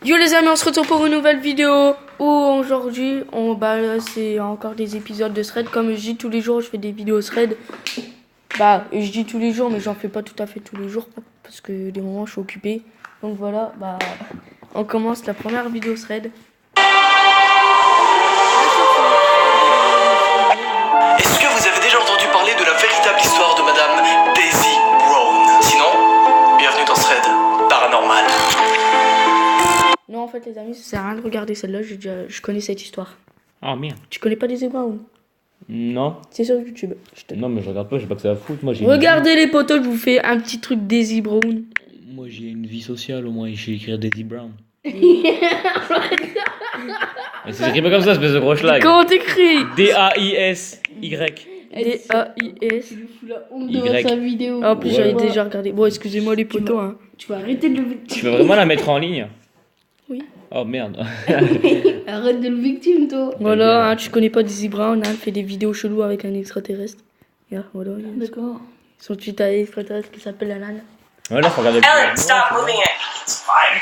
Yo les amis, on se retrouve pour une nouvelle vidéo où aujourd'hui c'est encore des épisodes de Thread. Comme je dis tous les jours, je fais des vidéos Thread. Je dis tous les jours, mais j'en fais pas tout à fait tous les jours parce que des moments je suis occupé. Donc voilà, on commence la première vidéo Thread. Est-ce que vous avez déjà entendu parler de la véritable histoire de Madame Daisy Brown? Sinon, bienvenue dans Thread Paranormal. Non, en fait les amis, ça sert à rien de regarder celle-là, je connais cette histoire. Ah merde. Tu connais pas Daisy Brown? Non. C'est sur YouTube. Non mais je regarde pas, j'ai pas que ça à foutre. Moi j'ai Regardez les potos, je vous fais un petit truc Daisy Brown. Moi j'ai une vie sociale au moins, je sais écrire Daisy Brown. Mais c'est écrit pas comme ça, espèce de gros schlag. Comment t'écris? D-A-I-S-Y. D-A-I-S. Tu lui fous la honte devant sa vidéo. En plus, Ouais. j'avais déjà regardé. Bon, excusez-moi les potos, hein. Tu vas arrêter de le victime. Tu veux vraiment la mettre en ligne? Oui. Oh merde. Arrête de le victime, toi. Voilà, hein, tu connais pas Daisy Brown, hein, elle fait des vidéos cheloues avec un extraterrestre. Voilà, D'accord. son tweet à extraterrestre qui s'appelle Alan. Voilà, faut regarder. Ellen, stop moving it. It's fine,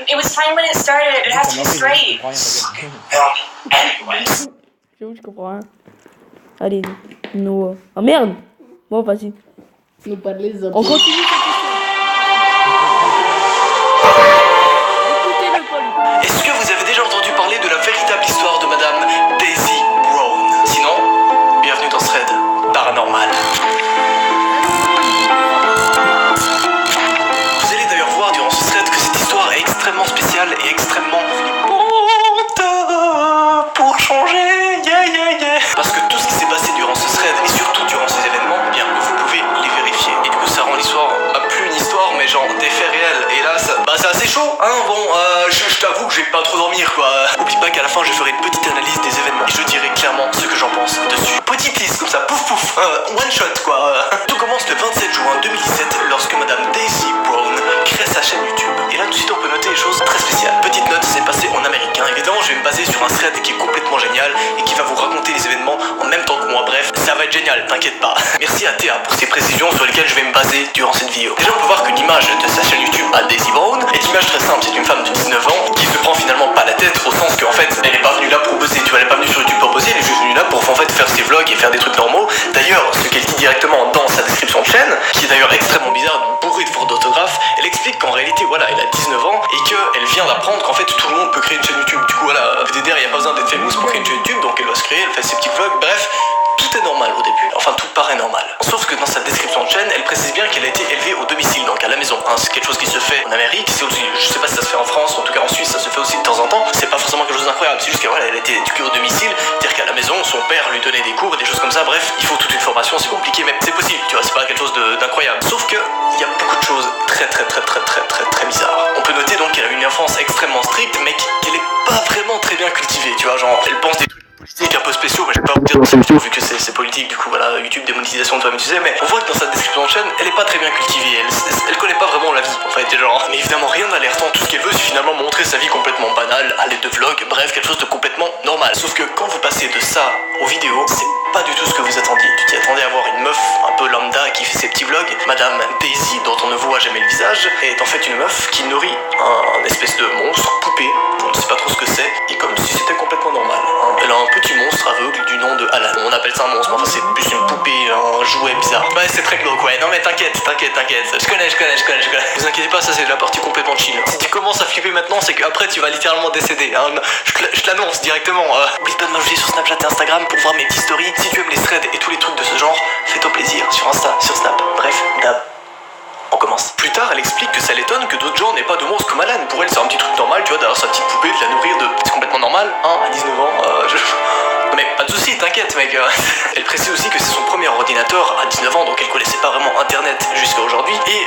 it was fine when it started. It has to be straight. Anyways. J'avoue, je comprends rien. Allez, no. Oh merde! Bon, vas-y. Nous pas de les hommes. On continue cette histoire. Écoutez le Paul. Est-ce que vous avez déjà entendu parler de la véritable histoire de Madame Daisy Brown? Sinon, bienvenue dans Thread Paranormal. Vous allez d'ailleurs voir durant ce thread que cette histoire est extrêmement spéciale et extrêmement honte pour changer, yeah. Parce que tout ce qui s'est passé durant ce thread et surtout durant ces événements, eh bien vous pouvez les vérifier. Et du coup ça rend l'histoire plus une histoire mais genre des faits réels. Et là c'est assez chaud, hein. Bon, je t'avoue que je vais pas trop dormir quoi. Oublie pas qu'à la fin je ferai une petite analyse des événements et je dirai clairement ce que j'en pense dessus. Petite liste comme ça, pouf, one shot quoi. Tout commence le 27 juin 2017 lorsque Madame Daisy Brown crée sa chaîne YouTube. Et là tout de suite on peut noter des choses très spéciales. Petite note, c'est passé en américain. Évidemment je vais me baser sur un thread qui est complètement génial et qui va vous raconter les événements en même temps que moi. Bref, ça va être génial, t'inquiète pas. Merci à Théa pour ces précisions sur lesquelles je vais me baser durant cette vidéo. Déjà on peut voir que l'image de sa chaîne YouTube à Daisy Brown est une image très simple. C'est une femme de 19 ans qui se prend finalement pas la tête au sens qu'en fait elle est pas venue là pour buzzer. Tu vois, elle est pas venue sur YouTube pour buzzer, elle est juste venue là pour en fait faire ses vlogs et faire des trucs normaux. D'ailleurs, ce qu'elle dit directement dans sa description de chaîne, qui est d'ailleurs extrêmement bizarre, bourrée de fautes d'orthographe, elle explique qu'en réalité voilà, elle a 19 ans et qu'elle vient d'apprendre qu'en fait tout le monde peut créer une chaîne YouTube. Du coup voilà, VDR, il n'y a pas besoin d'être famous pour créer une chaîne YouTube, donc elle va se créer, elle fait ses petits vlogs, bref. Tout est normal au début, enfin tout paraît normal. Sauf que dans sa description de chaîne, elle précise bien qu'elle a été élevée au domicile, donc à la maison. Hein, c'est quelque chose qui se fait en Amérique, c'est aussi, je sais pas si ça se fait en France, en tout cas en Suisse ça se fait aussi de temps en temps. C'est pas forcément quelque chose d'incroyable, c'est juste qu'elle a été éduquée au domicile, c'est-à-dire qu'à la maison, son père lui donnait des cours et des choses comme ça. Bref, il faut toute une formation, c'est compliqué, mais c'est possible, tu vois, c'est pas quelque chose d'incroyable. Sauf que il y a beaucoup de choses très bizarres. On peut noter donc qu'elle a eu une enfance extrêmement stricte, mais qu'elle est pas vraiment très bien cultivée, tu vois, genre elle pense des trucs politiques un peu spéciaux, mais je vais pas vous dire dans cette vidéo vu que c'est politique, du coup voilà, YouTube, démonétisation, toi-même tu sais, mais on voit que dans sa description de chaîne, elle est pas très bien cultivée, elle connaît pas vraiment la vie, en fait, genre. Mais évidemment, rien d'alertant, tout ce qu'elle veut, c'est finalement montrer sa vie complètement banale, à l'aide de vlogs, bref, quelque chose de complètement normal. Sauf que quand vous passez de ça aux vidéos, c'est pas du tout ce que vous attendiez. Tu t'y attendais à voir une meuf un peu lambda qui fait ses petits vlogs. Madame Daisy, dont on ne voit jamais le visage, est en fait une meuf qui nourrit un espèce de monstre, poupée, on ne sait pas trop ce que c'est, et comme si c'était complètement normal. Hein. Elle a un petit monstre aveugle du nom de Alan. On appelle ça un monstre, mais enfin c'est plus une poupée, un jouet bizarre. Ouais, c'est très glauque, ouais. Non mais t'inquiète. Je connais. Vous inquiétez pas, ça c'est la partie complètement chill. Si tu commences à flipper maintenant, c'est qu'après tu vas littéralement décéder. Hein. Je te l'annonce directement. Oublie pas de m'ajouter sur Snapchat et Instagram pour voir mes petites stories. Si tu aimes les threads et tous les trucs de ce genre, fais-toi plaisir sur Insta, sur Snap. Bref, dab. On commence. Plus tard, elle explique que ça l'étonne que d'autres gens n'aient pas de monstre comme Alan. Pour elle, c'est un petit truc normal, tu vois, d'avoir sa petite poupée, de la nourrir de. C'est complètement normal, hein, à 19 ans. Non mais pas de soucis, t'inquiète mec. Elle précise aussi que c'est son premier ordinateur à 19 ans, donc elle connaissait pas vraiment internet jusqu'à aujourd'hui. Et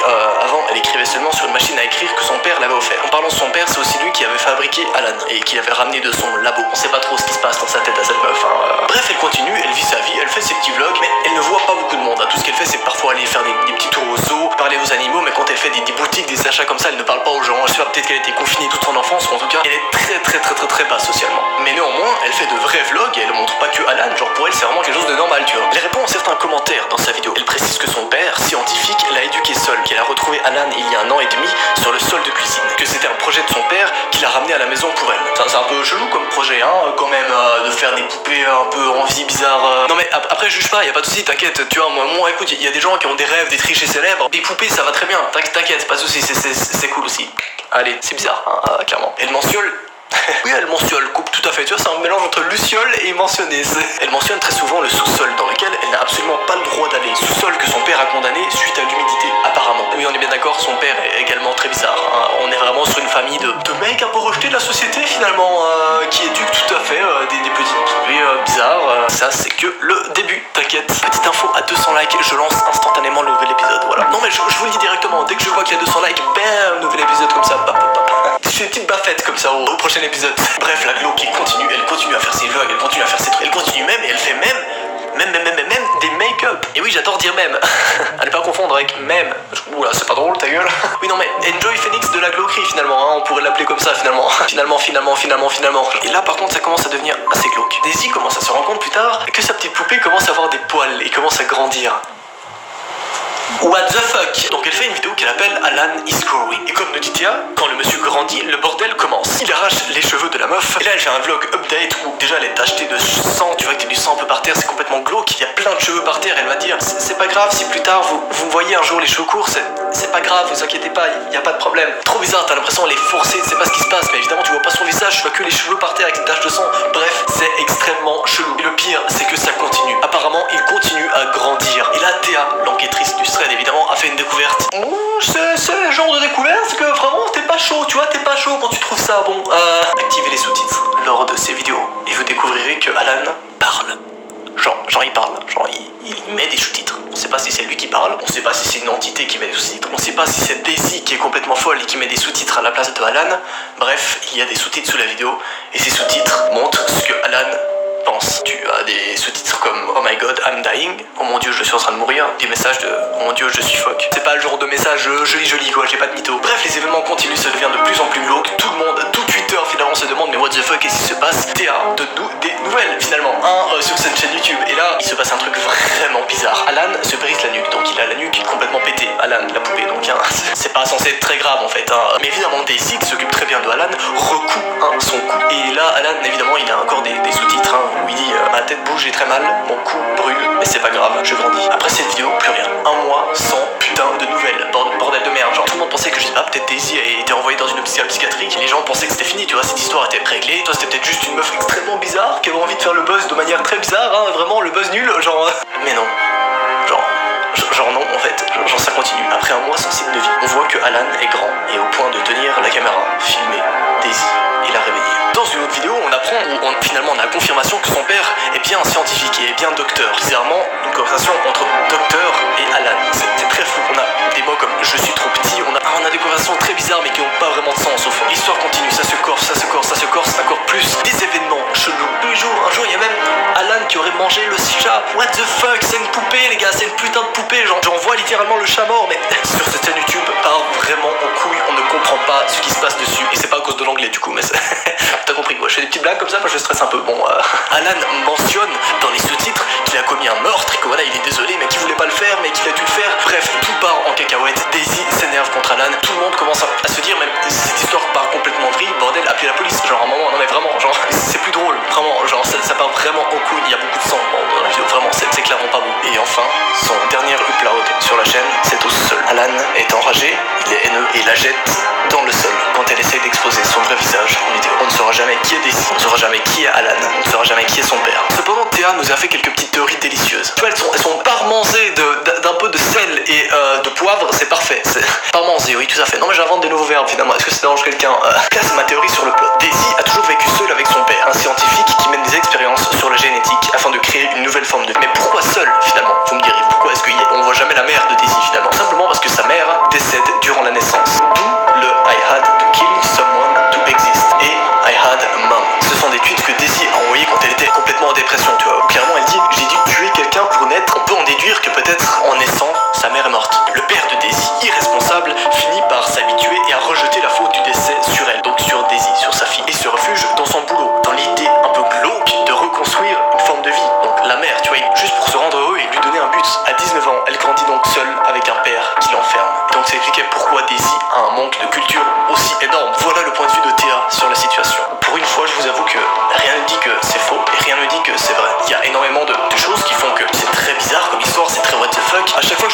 avant, elle écrivait seulement sur une machine à écrire que son père l'avait offert. En parlant de son père, c'est aussi lui qui avait fabriqué Alan et qui l'avait ramené de son labo. On sait pas trop ce qui se passe dans sa tête à cette meuf. Hein. Bref, elle continue, elle vit sa vie, elle fait ses petits vlogs, mais elle ne voit pas beaucoup de monde. Tout ce qu'elle fait, c'est parfois aller faire des petits tours au zoo, parler aux animaux, mais quand elle fait des boutiques, des achats comme ça, elle ne parle pas aux gens. Je sais pas, peut-être qu'elle a été confinée toute son enfance, ou en tout cas, elle est très basse socialement. Mais néanmoins, elle fait de vrais vlogs et elle montre pas que Alan, genre pour elle c'est vraiment quelque chose de normal, tu vois. Elle répond à certains commentaires dans sa vidéo. Elle précise que son père, scientifique, l'a éduqué seul, qu'elle a retrouvé Alan il y a 1 an et demi sur le sol de cuisine, que c'était un projet de son père qu'il a ramené C'est un peu chelou comme projet, hein, quand même, de faire des poupées un peu en vie bizarre. Non mais après, juge pas, y a pas de soucis, t'inquiète. Tu vois, moi, écoute, il y a des gens qui ont des rêves, des trichés célèbres. Des poupées, ça va très bien. T'inquiète, pas de soucis, c'est cool aussi. Allez, c'est bizarre, hein, clairement. Elle mentionne. Oui, elle mentionne, tout à fait, tu vois, c'est un mélange entre luciole et mentionner. Elle mentionne très souvent le sous-sol dans lequel elle n'a absolument pas le droit d'aller. Sous-sol que son père a condamné suite à l'humidité, apparemment. Oui, on est bien d'accord, son père est également très bizarre. Hein. On est vraiment sur une famille de mecs un peu rejetés de la société finalement, qui éduquent tout à fait des petites poupées bizarres. Ça, c'est que le début, t'inquiète. Petite info, à 200 likes, je lance instantanément le nouvel épisode, voilà. Non mais je vous le dis directement, dès que je vois qu'il y a 200 likes, bam, nouvel épisode comme ça, je fais une petite baffette comme ça au prochain épisode. Bref, la Glo qui continue, elle continue à faire ses vlogs, elle continue à faire ses trucs, elle continue même et elle fait même des make-up. Et oui, j'adore dire même. À ne pas confondre avec même. Oula, c'est pas drôle, ta gueule. Oui, non mais Enjoy Phoenix de la Gloquerie finalement, hein, on pourrait l'appeler comme ça finalement. Finalement. Et là par contre, ça commence à devenir assez glauque. Daisy commence à se rendre compte plus tard que sa petite poupée commence à avoir des poils et commence à grandir. What the fuck. Donc elle fait une vidéo qu'elle appelle Alan is growing. Et comme le dit Tia, quand le monsieur grandit, le bordel commence. Il arrache les cheveux de la meuf. Et là elle fait un vlog update où déjà elle est tachetée de sang. Tu vois qu'il y a du sang un peu par terre, c'est complètement glauque. Il y a plein de cheveux par terre. Elle va dire c'est pas grave si plus tard vous me voyez un jour les cheveux courts, c'est pas grave, vous inquiétez pas, il y a pas de problème. Trop bizarre, t'as l'impression elle est forcée, tu sais pas ce qui se passe. Mais évidemment tu vois pas son visage, tu vois que les cheveux par terre avec des taches de sang. Bref, c'est extrêmement chelou. Et le pire, c'est que ça continue. Apparemment, il continue à grandir. Et là Théa, l'enquêtrice du thread évidemment, a fait une découverte. C'est le genre de découverte que vraiment t'es pas chaud, tu vois, t'es pas chaud quand tu trouves ça. Bon, activez les sous-titres lors de ces vidéos et vous découvrirez que Alan parle. Genre il parle, genre il met des sous-titres. On sait pas si c'est lui qui parle, on sait pas si c'est une entité qui met des sous-titres, on sait pas si c'est Daisy qui est complètement folle et qui met des sous-titres à la place de Alan. Bref, il y a des sous-titres sous la vidéo et ces sous-titres montrent ce que Alan pense. Tu as des sous-titres comme Oh my god, I'm dying, oh mon dieu, je suis en train de mourir, des messages de Oh mon dieu, je suis fuck. C'est pas le genre de message joli quoi, j'ai pas de mytho. Bref, les événements continuent, ça devient de plus en plus glauque. Tout le monde, tout Twitter finalement se demande mais what the fuck, qu'est-ce qui se passe? Théa, donne-nous des nouvelles finalement, sur cette chaîne YouTube. Et là, il se passe un truc vraiment bizarre. Alan se brise la nuque, donc il a la nuque complètement pétée. Alan, la poupée, donc c'est pas censé être très grave en fait. Mais évidemment, Daisy, qui s'occupe très bien de Alan, recoue son cou. Et là, Alan, évidemment, il a encore des sous-titres où il dit ma tête bouge, j'ai très mal, mon cou brûle, mais c'est pas grave, je grandis. Après cette vidéo, plus rien. Un mois sans putain de nouvelles. Bordel de merde. Genre, tout le monde pensait que peut-être Daisy a été envoyée dans une hôpital psychiatrique. Les gens pensaient que c'était fini, tu vois, cette histoire était réglée. Toi, c'était peut-être juste une meuf extrêmement bizarre qui avait envie de faire le buzz de manière très bizarre, vraiment le buzz nul, genre. Mais non. Genre non, en fait, genre ça continue. Après un mois sans signe de vie, on voit que Alan est grand et au point de tenir la caméra, filmer Daisy et la réveiller. Dans une autre vidéo, on apprend, finalement on a confirmation que son père est bien un scientifique et est bien docteur. Bizarrement, une conversation entre docteur et Alan. C'est très flou. On a des mots comme je suis trop petit, on a des conversations très bizarres mais qui n'ont pas vraiment de sens au fond. L'histoire continue, ça se corse, encore plus. Des événements chelous. Tous les jours, un jour il y a même Alan qui aurait mangé le chat. What the fuck, c'est une poupée les gars, c'est une putain de poupée. Genre, j'en vois littéralement le chat mort, mais sur cette chaîne YouTube part vraiment en couille, on ne comprend pas ce qui se passe dessus. Et c'est pas à cause de l'anglais du coup, mais t'as compris quoi. Je fais des petites blagues comme ça, moi je stresse un peu. Bon, Alan mentionne dans les sous-titres qu'il a commis un meurtre et que voilà, il est désolé, mais qu'il voulait pas le faire, mais qu'il a dû le faire. Bref, tout part en cacahuète. Daisy s'énerve contre Alan. Tout le monde commence à se dire, même si cette histoire part complètement vrille, bordel, appelez la police. Genre, à un moment, non mais vraiment, genre, c'est plus drôle. Vraiment, genre, ça part vraiment en couille. Il y a beaucoup de sang dans la vidéo. Vraiment, c'est clairement pas beau. Et enfin, son dernier upload sur la chaîne, c'est au sol. Alan est enragé, il est haineux et la jette dans le sol quand elle essaye d'exposer son vrai visage en vidéo. On ne saura jamais qui est Daisy, on ne saura jamais qui est Alan, on ne saura jamais qui est son père. Cependant, Théa nous a fait quelques petites théories délicieuses. Tu vois, elles sont parmensées d'un peu de sel et de poivre, c'est parfait. Parmensé, oui, tout à fait. Non mais j'invente des nouveaux verbes finalement. Est-ce que ça dérange quelqu'un? Là, c'est ma théorie sur le plot. Daisy a toujours vécu seule avec son père, un scientifique qui mène des expériences sur la génétique afin de créer une nouvelle forme de vie. Mais pourquoi seule finalement? Vous me direz, pourquoi est-ce qu'on voit jamais la mère de Daisy finalement? Simplement parce que sa mère décède durant la naissance. D'où le I had to kill someone to exist et I had a mom. Ce sont des tweets que Daisy a envoyés quand elle était complètement en dépression, tu vois. Clairement, elle dit j'ai dû tuer quelqu'un pour naître. On peut en déduire que peut-être en naissant, sa mère est morte. Le père de Daisy, irresponsable, finit par s'habituer et à rejeter la faute du décès sur elle, donc sur Daisy, sur sa fille, et se refuge dans son boulot, dans l'idée un peu glauque de reconstruire une forme de vie. Donc la mère, tu vois, juste pour se rendre heureux,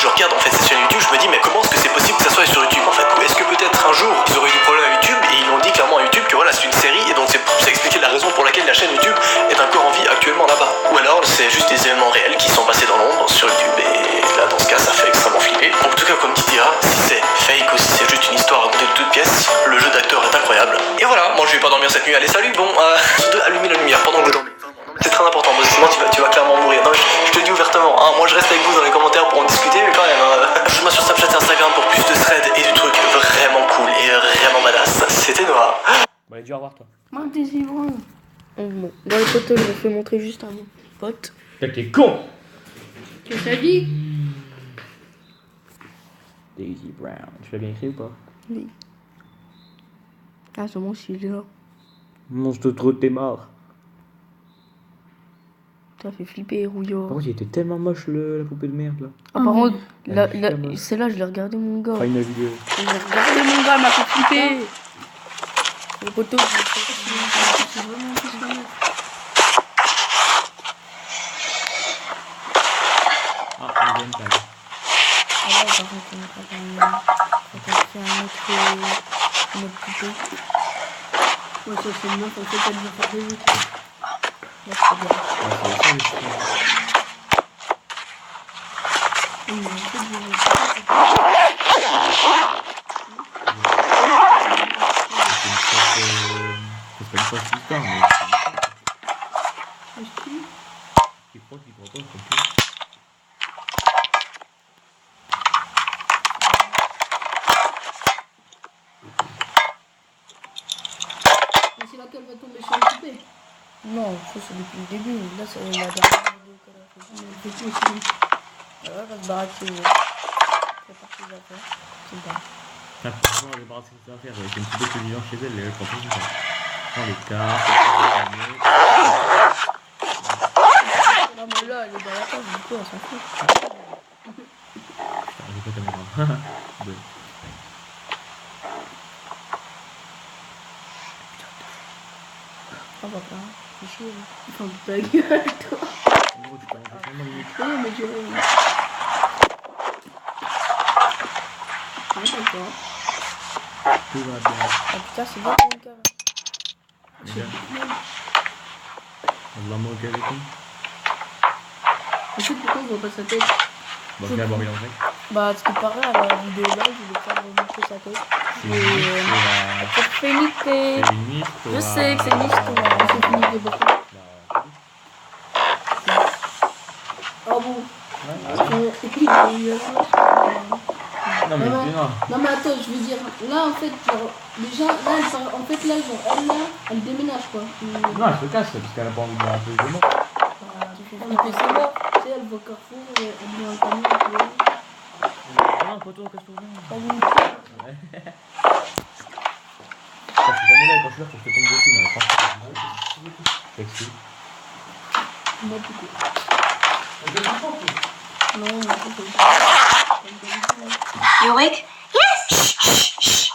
je regarde en fait cette chaîne YouTube, je me dis mais comment est-ce que c'est possible que ça soit sur YouTube en fait? Ou est-ce que peut-être un jour ils auraient eu des problèmes à YouTube et ils l'ont dit clairement à YouTube que voilà c'est une série et donc ça expliquait la raison pour laquelle la chaîne YouTube est encore en vie actuellement là-bas. Ou alors c'est juste des événements réels qui sont passés dans l'ombre sur YouTube et là dans ce cas ça fait extrêmement flipper. En tout cas comme dit Tira, si c'est fake ou si c'est juste une histoire racontée de toutes pièces, le jeu d'acteur est incroyable. Et voilà, moi je vais pas dormir cette nuit, allez salut, bon, allumer la lumière pendant que je dors. C'est très important parce que sinon tu vas clairement mourir. Non, je te le dis ouvertement, hein, moi je reste avec vous dans les commentaires pour en discuter, mais quand même, je sur Snapchat et Instagram pour plus de threads et de trucs vraiment cool et vraiment badass. C'était Noah. Bon, allez, dis au revoir, toi. Moi, t'es ivrogne. Bon, dans les photos, je vais fait montrer juste à mon pote. T'es con! Qu'est-ce que t'as dit? Daisy Brown. Tu l'as bien écrit ou pas? Oui. Ah, c'est bon, s'il est là. Monstre trop, t'es mort. Ça fait flipper, Rouillot. Par contre, il était tellement moche la poupée de merde là. Ah, par contre, Ouais. celle-là, je l'ai regardé, mon gars. Enfin, une vidéo. Je l'ai regardé, mon gars, elle m'a fait flipper. Les photos, je l'ai fait. C'est vraiment plus que moi. Ah, une bonne taille. Ah là, par contre, on a fait un autre poupée. Moi, ça, c'est une meuf, en fait, elle va faire des autres. Là, c'est bien. Ouais, c'est ça, c'est pas une fois tout le temps, mais. Tu crois pas, comme tout. Mais c'est là qu'elle va tomber sur le poupée. Non, ça, c'est depuis le début. Là, c'est la dernière vidéo qu'elle a fait. Mais c'est tout aussi. Ouais, elle va se barrer chez eux. Prépare ses affaires. C'est bien. Enfin, franchement, elle débarrasse ses affaires avec une petite peu vivant chez elle, elle prend tout ça. Prends les cartes, Non, mais là, elle est dans la cage, du coup, elle s'en fout. putain, j'ai pas caméra. Bon. Ah, bah, pas. C'est chier. Enfin, ta gueule, toi. En gros, tu peux rentrer vraiment limite. Oh, mais tu vois. Ouais, d'accord. Tout va bien. Ah, putain, c'est bien, mon gars. Déjà. On va manquer avec lui. Je sais pourquoi on voit pas sa tête. Bon, regarde, bon, il en fait. Bah, ce qui paraît, à la vidéo là, je vais faire montrer sa tête. C'est une histoire. Pour Fénité. C'est une histoire. Je sais que c'est une histoire. C'est fini de voir. Oh bon. Non, mais dis non. Non mais attends, je veux dire, là en fait, genre, déjà, là, elle, en fait, là, genre, elle, là, elle déménage quoi. Non, elle se casse parce qu'elle a pas envie de la plus de mots. C'est mort. Tu sais, elle va au Carrefour, elle met un camion, et puis Non, poteau, casse-toi. elle Ouais. Quand je suis jamais là, quand je suis là, faut que je te tombe dessus, mais franchement, je t'explique. moi tout court. Non, mais You awake? Yes! Shh, shh, shh.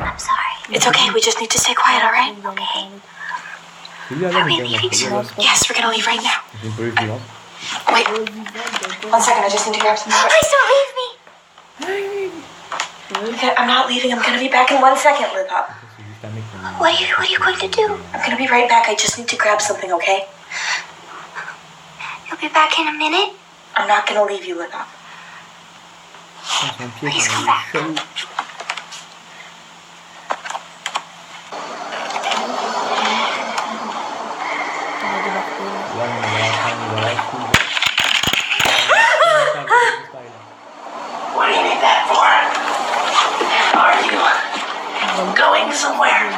I'm sorry. It's okay, we just need to stay quiet, alright? Celui-là, là, Are we mais leaving soon? c'est Yes, we're gonna leave right now. une police vivante. Wait, 1 second, I just need to grab some. Please don't leave me! Okay, I'm not leaving, I'm gonna be back in 1 second, Lip-Up. C'est juste un mec qui What are you going to do? I'm gonna be right back, I just need to grab something, okay? You'll be back in a minute? I'm not gonna leave you, Lip-Up. son pied Please quand come il back. est chelou. Là, on va prendre la coupe. What do you need that for? Are you going somewhere?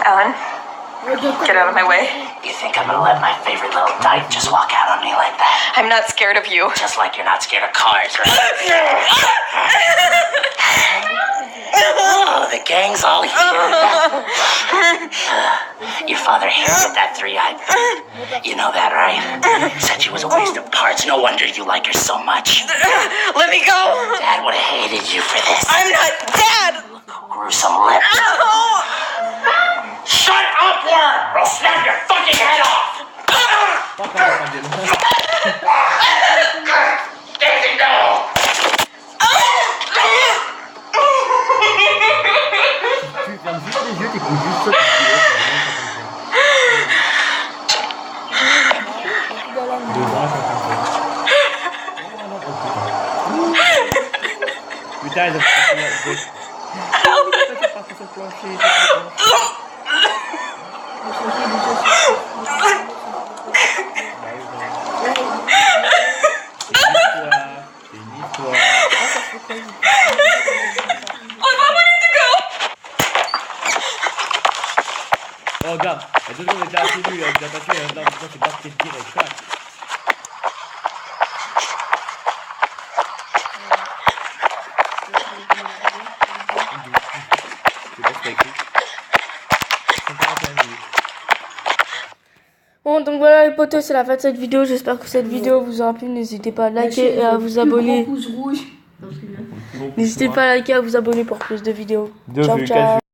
Ellen, get out of my way. You think I'm gonna let my favorite little dyke just walk out on me like that? I'm not scared of you. Just like you're not scared of cars, right? Oh, the gang's all here. Your father hated that three-eyed thing. You know that, right? Said she was a waste of parts. No wonder you like her so much. Let me go! Dad would have hated you for this. I'm not Dad! Gruesome lips. Shut up, Worm! Or I'll snap your fucking head off! Stay le plancher. C'est une histoire. Oh, regarde, la deux secondes était assez nulle, elle a pas tué, là, maintenant c'est pas ce qu'elle direct, clac. Bon, donc voilà les potos, c'est la fin de cette vidéo. J'espère que cette vidéo vous aura plu. N'hésitez pas à liker et à vous abonner. Pouce rouge. N'hésitez pas à liker et à vous abonner pour plus de vidéos. Ciao, ciao.